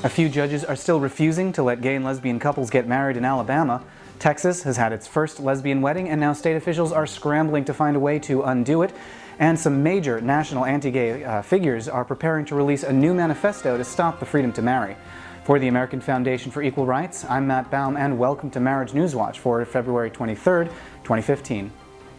A few judges are still refusing to let gay and lesbian couples get married in Alabama. Texas has had its first lesbian wedding, and now state officials are scrambling to find a way to undo it. And some major national anti-gay figures are preparing to release a new manifesto to stop the freedom to marry. For the American Foundation for Equal Rights, I'm Matt Baum, and welcome to Marriage News Watch for February 23rd, 2015.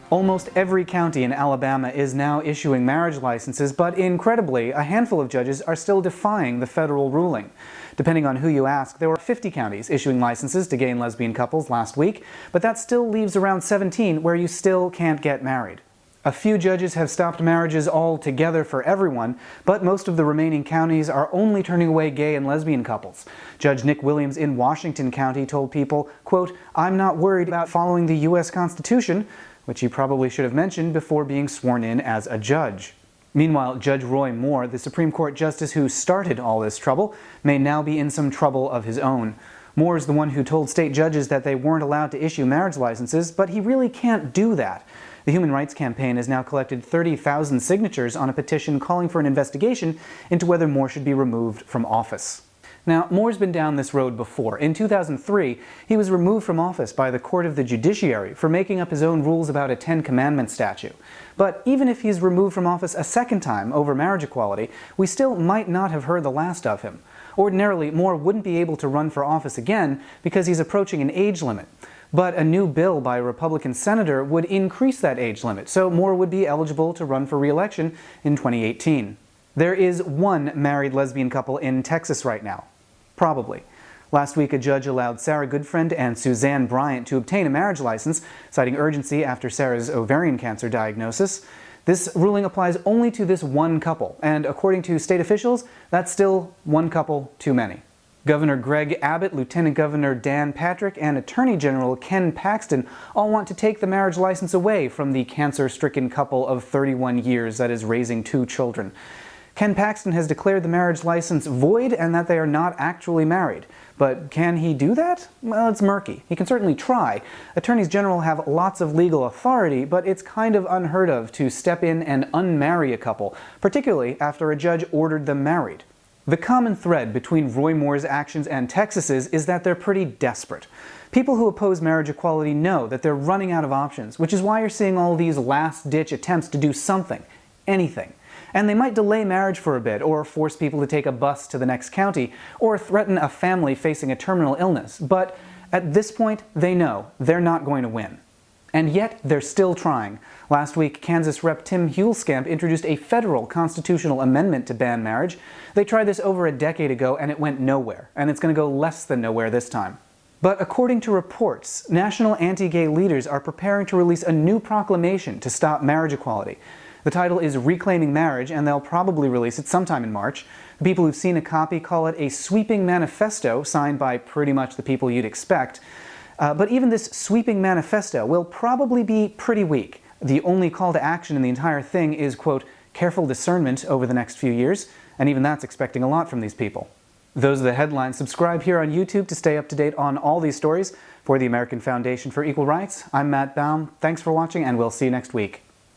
Almost every county in Alabama is now issuing marriage licenses, but incredibly, a handful of judges are still defying the federal ruling. Depending on who you ask, there were 50 counties issuing licenses to gay and lesbian couples last week, but that still leaves around 17 where you still can't get married. A few judges have stopped marriages altogether for everyone, but most of the remaining counties are only turning away gay and lesbian couples. Judge Nick Williams in Washington County told people, quote, "I'm not worried about following the U.S. Constitution," which he probably should have mentioned before being sworn in as a judge. Meanwhile, Judge Roy Moore, the Supreme Court justice who started all this trouble, may now be in some trouble of his own. Moore is the one who told state judges that they weren't allowed to issue marriage licenses, but he really can't do that. The Human Rights Campaign has now collected 30,000 signatures on a petition calling for an investigation into whether Moore should be removed from office. Now, Moore's been down this road before. In 2003, he was removed from office by the Court of the Judiciary for making up his own rules about a Ten Commandments statue. But even if he's removed from office a second time over marriage equality, we still might not have heard the last of him. Ordinarily, Moore wouldn't be able to run for office again because he's approaching an age limit. But a new bill by a Republican senator would increase that age limit, so Moore would be eligible to run for re-election in 2018. There is one married lesbian couple in Texas right now. Probably. Last week, a judge allowed Sarah Goodfriend and Suzanne Bryant to obtain a marriage license, citing urgency after Sarah's ovarian cancer diagnosis. This ruling applies only to this one couple, and according to state officials, that's still one couple too many. Governor Greg Abbott, Lieutenant Governor Dan Patrick, and Attorney General Ken Paxton all want to take the marriage license away from the cancer-stricken couple of 31 years that is raising 2 children. Ken Paxton has declared the marriage license void and that they are not actually married. But can he do that? Well, it's murky. He can certainly try. Attorneys general have lots of legal authority, but it's kind of unheard of to step in and unmarry a couple, particularly after a judge ordered them married. The common thread between Roy Moore's actions and Texas's is that they're pretty desperate. People who oppose marriage equality know that they're running out of options, which is why you're seeing all these last-ditch attempts to do something, anything. And they might delay marriage for a bit, or force people to take a bus to the next county, or threaten a family facing a terminal illness. But at this point, they know they're not going to win. And yet, they're still trying. Last week, Kansas Rep. Tim Huelskamp introduced a federal constitutional amendment to ban marriage. They tried this over a decade ago, and it went nowhere. And it's going to go less than nowhere this time. But according to reports, national anti-gay leaders are preparing to release a new proclamation to stop marriage equality. The title is Reclaiming Marriage, and they'll probably release it sometime in March. The people who've seen a copy call it a sweeping manifesto signed by pretty much the people you'd expect. But even this sweeping manifesto will probably be pretty weak. The only call to action in the entire thing is, quote, careful discernment over the next few years, and even that's expecting a lot from these people. Those are the headlines. Subscribe here on YouTube to stay up to date on all these stories. For the American Foundation for Equal Rights, I'm Matt Baum. Thanks for watching, and we'll see you next week.